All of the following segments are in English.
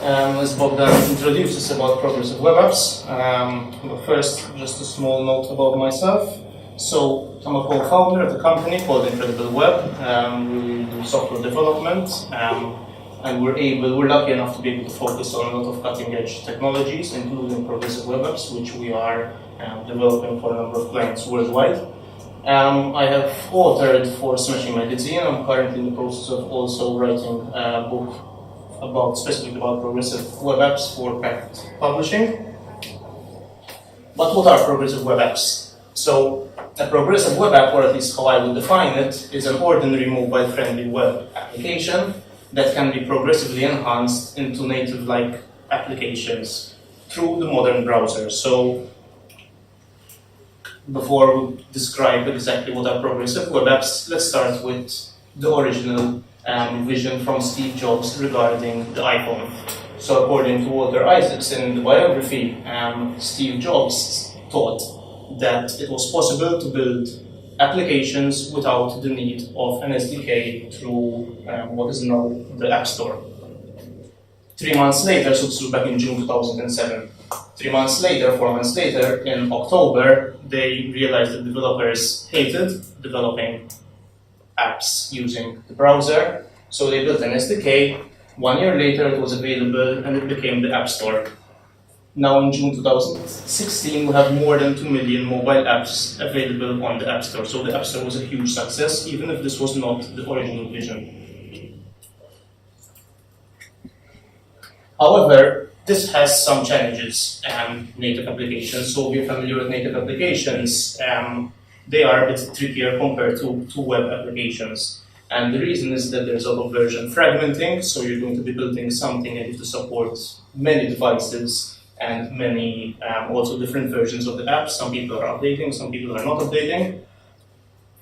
As Bogdan introduced us about Progressive Web Apps. But first, just a small note about myself. So, I'm a co-founder of a company called Progressibe Web. We do software development, and we're lucky enough to be able to focus on a lot of cutting-edge technologies, including Progressive Web Apps, which we are developing for a number of clients worldwide. I have authored for Smashing Magazine. I'm currently in the process of also writing a book specifically about Progressive Web Apps for patent publishing. But what are Progressive Web Apps? So, a Progressive Web App, or at least how I would define it, is an ordinary mobile-friendly web application that can be progressively enhanced into native-like applications through the modern browser. So, before we describe exactly what are Progressive Web Apps, let's start with the original vision from Steve Jobs regarding the iPhone. So according to Walter Isaacson in the biography, Steve Jobs thought that it was possible to build applications without the need of an SDK through what is now the App Store. 3 months later, so this was back in June 2007, 4 months later, in October, they realized that developers hated developing apps using the browser, so they built an SDK. 1 year later, it was available, and it became the App Store. Now, in June 2016, we have more than 2 million mobile apps available on the App Store. So the App Store was a huge success, even if this was not the original vision. However, this has some challenges, native applications. So if you're familiar with native applications, they are a bit trickier compared to web applications. And the reason is that there's a lot of version fragmenting, so you're going to be building something that needs to support many devices and many also different versions of the app. Some people are updating, some people are not updating.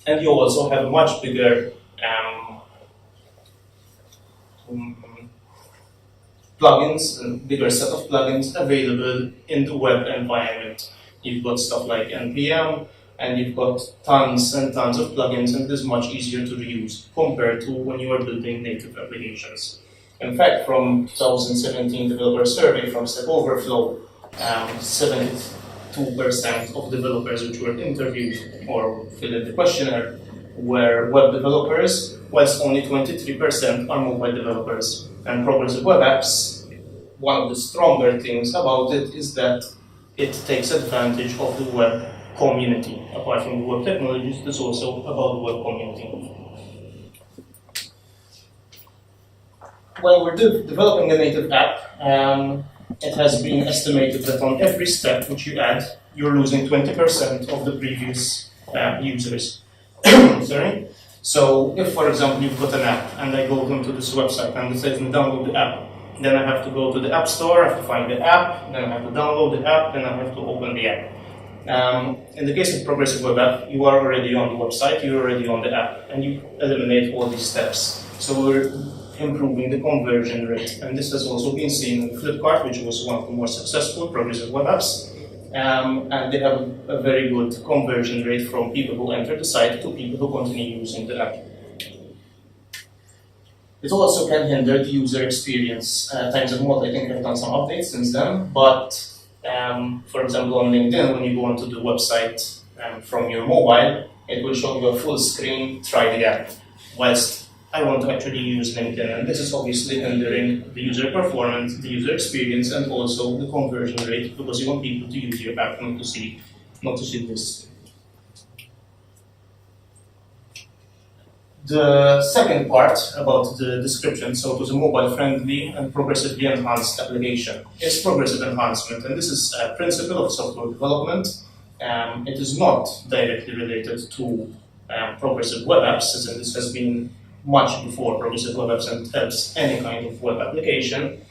And you also have a much bigger plugins, a bigger set of plugins available in the web environment. You've got stuff like NPM, and you've got tons and tons of plugins, and it is much easier to reuse compared to when you are building native applications. In fact, from 2017 developer survey from Stack Overflow, 72% of developers which were interviewed or filled in the questionnaire were web developers, whilst only 23% are mobile developers. And Progressive Web Apps, one of the stronger things about it is that it takes advantage of the web community. Apart from the web technologies, it's also about the web community. When we're developing a native app, it has been estimated that on every step which you add, you're losing 20% of the previous users. Sorry? So if, for example, you've got an app and I go into this website and it says download the app, then I have to go to the App Store, I have to find the app, then I have to download the app, then I have to open the app. In the case of Progressive Web App, you are already on the website, you're already on the app, and you eliminate all these steps. So we're improving the conversion rate, and this has also been seen in Flipkart, which was one of the more successful Progressive Web Apps. And they have a very good conversion rate from people who enter the site to people who continue using the app. It also can hinder the user experience. Times of Malt, I think, have done some updates since then, but for example, on LinkedIn, when you go onto the website from your mobile, it will show you a full screen, try the app, whilst I want to actually use LinkedIn, and this is obviously hindering the user performance, the user experience, and also the conversion rate, because you want people to use your app, not to see this. The second part about the description, so it was a mobile-friendly and progressively enhanced application, is progressive enhancement, and this is a principle of software development. It is not directly related to progressive web apps, as this has been much before Progressive Web Apps and helps any kind of web application.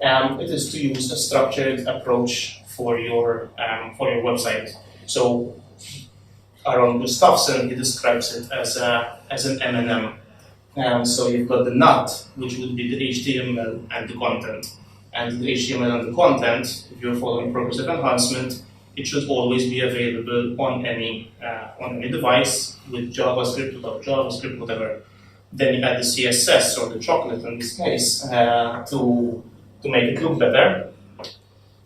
It is to use a structured approach for your website. So Aaron Gustafsson, he describes it as an M&M. So you've got the nut, which would be the HTML and the content. And the HTML and the content, if you're following progressive enhancement, it should always be available on any device with JavaScript, without JavaScript, whatever. Then you add the CSS, or the chocolate in this case, to to make it look better.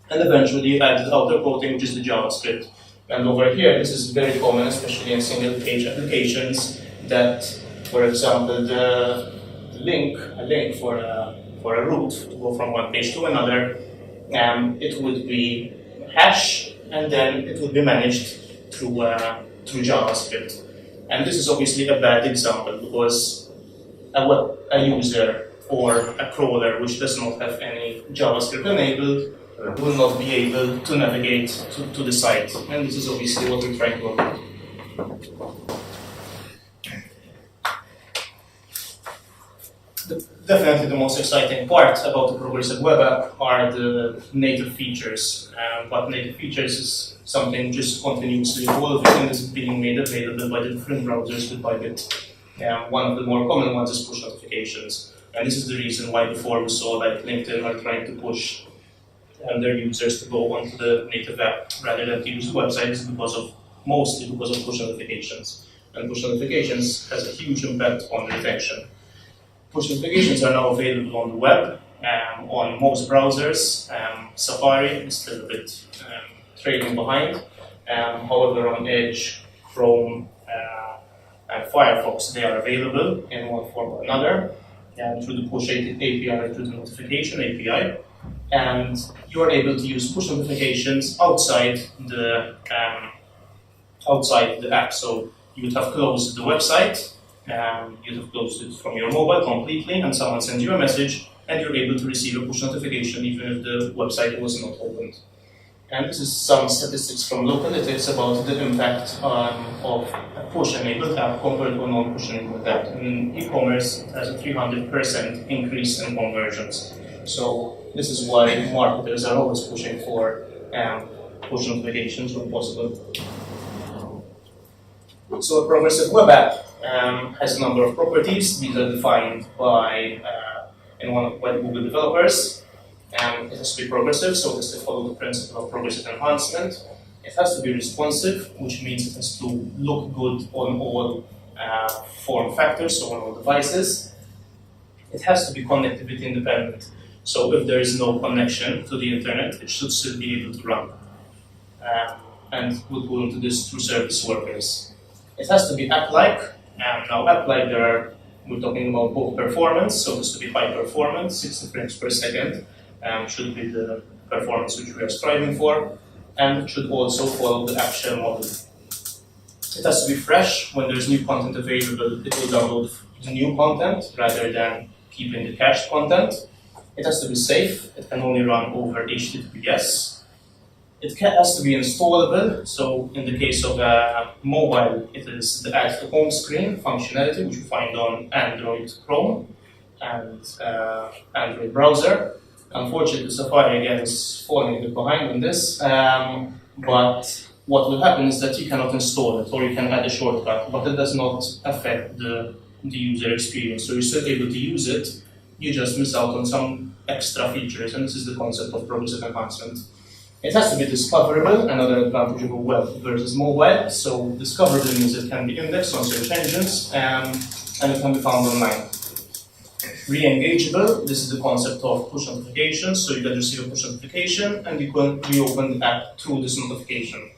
And eventually you add the outer coating, which is the JavaScript. And over here, this is very common, especially in single page applications, that, for example, a link for a route to go from one page to another, it would be hash, and then it would be managed through JavaScript. And this is obviously a bad example, because a user or a crawler which does not have any JavaScript enabled will not be able to navigate to the site. And this is obviously what we're trying to avoid. Definitely the most exciting part about the Progressive Web App are the native features. But native features is something just continuously evolving and is being made available by the different browsers bit by bit. One of the more common ones is push notifications. And this is the reason why before we saw like LinkedIn are trying to push their users to go onto the native app rather than to use the website, is mostly because of push notifications. And push notifications has a huge impact on retention. Push notifications are now available on the web, on most browsers. Safari is still a bit trailing behind. However, on Edge, Chrome, and Firefox, they are available in one form or another, through the push API or through the notification API. And you are able to use push notifications outside the app. So you would have closed the website, you'd have closed it from your mobile completely, and someone sends you a message, and you're able to receive a push notification even if the website was not opened. And this is some statistics from Localytics about the impact of a push-enabled app compared to a non-push-enabled app. In e-commerce, it has a 300% increase in conversions. So this is why marketers are always pushing for push notifications when possible. So a progressive web app has a number of properties. These are defined by the Google developers. It has to be progressive, so it has to follow the principle of progressive enhancement. It has to be responsive, which means it has to look good on all form factors, so on all devices. It has to be connectivity independent. So if there is no connection to the internet, it should still be able to run. And we'll go into this through service workers. It has to be app-like. Now app-like, we're talking about both performance, so it has to be high performance, 60 frames per second, should be the performance which we are striving for, and it should also follow the app shell model. It has to be fresh. When there's new content available, it will download the new content rather than keeping the cached content. It has to be safe. It can only run over HTTPS. It has to be installable. So in the case of mobile, it is the add to home screen functionality, which you find on Android Chrome and Android browser. Unfortunately, Safari again is falling a bit behind on this. But what will happen is that you cannot install it, or you can add a shortcut, but it does not affect the user experience. So you're still able to use it. You just miss out on some extra features, and this is the concept of progressive enhancement. It has to be discoverable, another advantage of a web versus mobile. So discoverable means it can be indexed on search engines, and it can be found online. Re-engageable, this is the concept of push notifications. So you can receive a push notification, and you can reopen the app through this notification.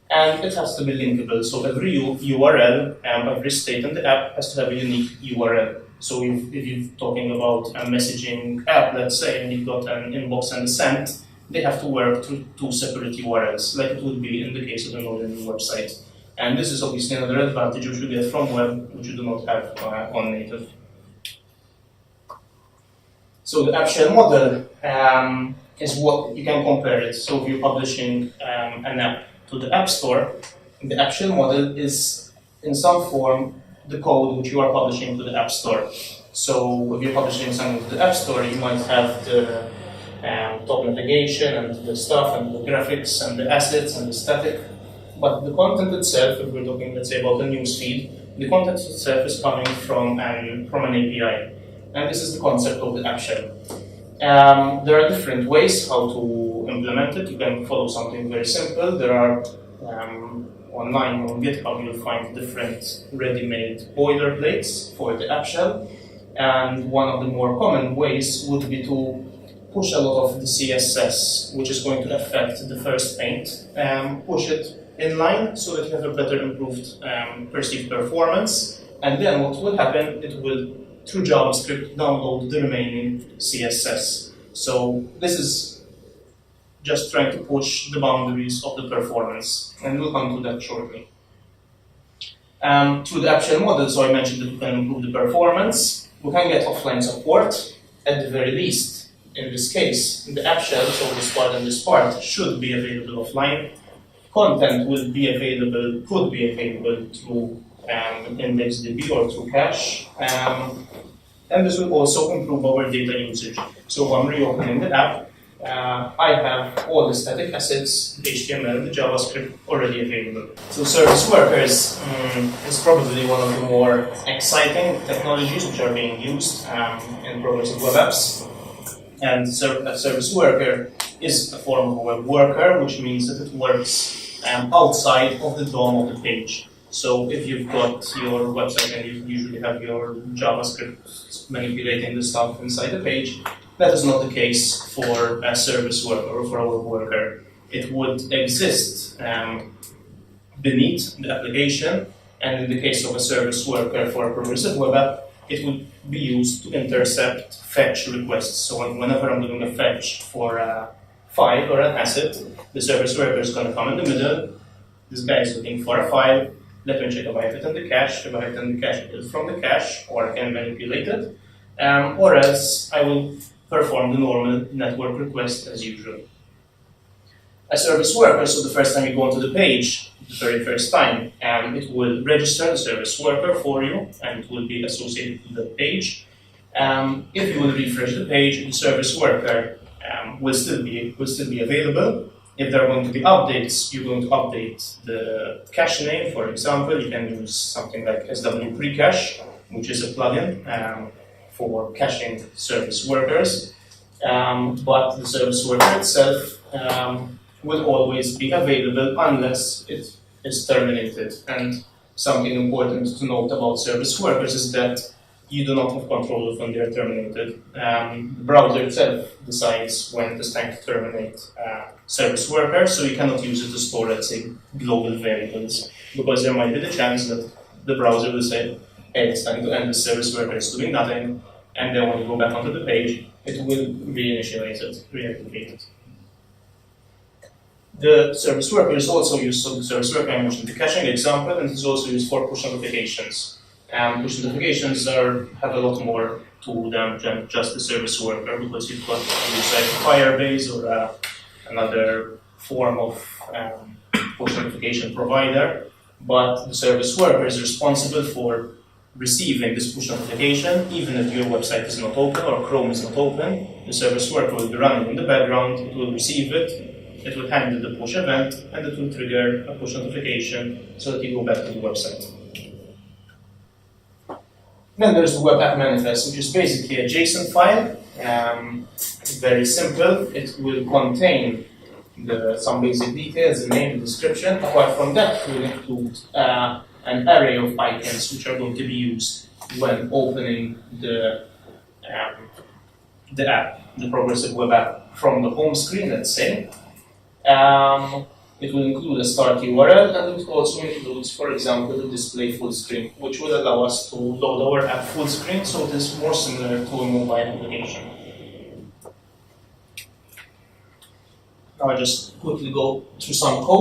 And it has to be linkable, so every URL and every state in the app has to have a unique URL. So if you're talking about a messaging app, let's say, and you've got an inbox and a sent, they have to work through two separate URLs, like it would be in the case of an ordinary website. And this is obviously another advantage which you get from web, which you do not have on native. So the app shell model is what you can compare it. So if you're publishing an app to the App Store, the app shell model is in some form the code which you are publishing to the App Store. So if you're publishing something to the App Store, you might have the top navigation and the stuff and the graphics and the assets and the static. But the content itself, if we're talking, let's say, about the newsfeed, the content itself is coming from an API. And this is the concept of the app shell. There are different ways how to implement it. You can follow something very simple. There are online on GitHub, you'll find different ready-made boilerplates for the app shell. And one of the more common ways would be to push a lot of the CSS, which is going to affect the first paint, push it in line so that you have a better improved perceived performance. And then what will happen, it will, through JavaScript, download the remaining CSS. So this is just trying to push the boundaries of the performance, and we'll come to that shortly. Through the app shell model, so I mentioned that we can improve the performance. We can get offline support at the very least. In this case, the app shell, so this part and this part, should be available offline. Content will be available, could be available through IndexedDB or through cache. And this will also improve our data usage. So when reopening the app, I have all the static assets, the HTML, the JavaScript already available. So service workers is probably one of the more exciting technologies which are being used in Progressibe Web Apps. And a service worker is a form of a web worker, which means that it works outside of the DOM of the page. So if you've got your website and you usually have your JavaScript manipulating the stuff inside the page, that is not the case for a service worker or for a web worker. It would exist beneath the application, and in the case of a service worker for a Progressibe Web App, it would be used to intercept fetch requests. So whenever I'm doing a fetch for a file or an asset, the service worker is going to come in the middle. This guy is looking for a file. Let me check if I have it in the cache. If I have it in the cache, it is from the cache, or I can manipulate it. Or else I will perform the normal network request as usual. A service worker, so the first time you go onto the page, the very first time, it will register the service worker for you, and it will be associated with the page. If you will refresh the page, the service worker will still be available. If there are going to be updates, you're going to update the cache name. For example, you can use something like SW Precache, which is a plugin for caching service workers. But the service worker itself will always be available unless it is terminated. And something important to note about service workers is that you do not have control of when they are terminated. The browser itself decides when it is time to terminate service worker, so you cannot use it to store, let's say, global variables, because there might be the chance that the browser will say, hey, it's time to end the service worker, it's doing nothing, and then when you go back onto the page, it will reinitialize it, reactivate it. The service worker is also used, so the service worker, I mentioned the caching example, and it is also used for push notifications. Push notifications have a lot more to them than just the service worker, because you've got Firebase or another form of push notification provider. But the service worker is responsible for receiving this push notification, even if your website is not open or Chrome is not open. The service worker will be running in the background, it will receive it, it will handle the push event, and it will trigger a push notification so that you go back to the website. Then there's the web app manifest, which is basically a JSON file. Very simple. It will contain some basic details, the name, the description. Apart from that, it will include an array of icons which are going to be used when opening the app, the Progressibe Web App, from the home screen, let's say. It will include a start URL, and it also includes, for example, the display full screen, which will allow us to load our app full screen, so it is more similar to a mobile application. Now I just quickly go through some code.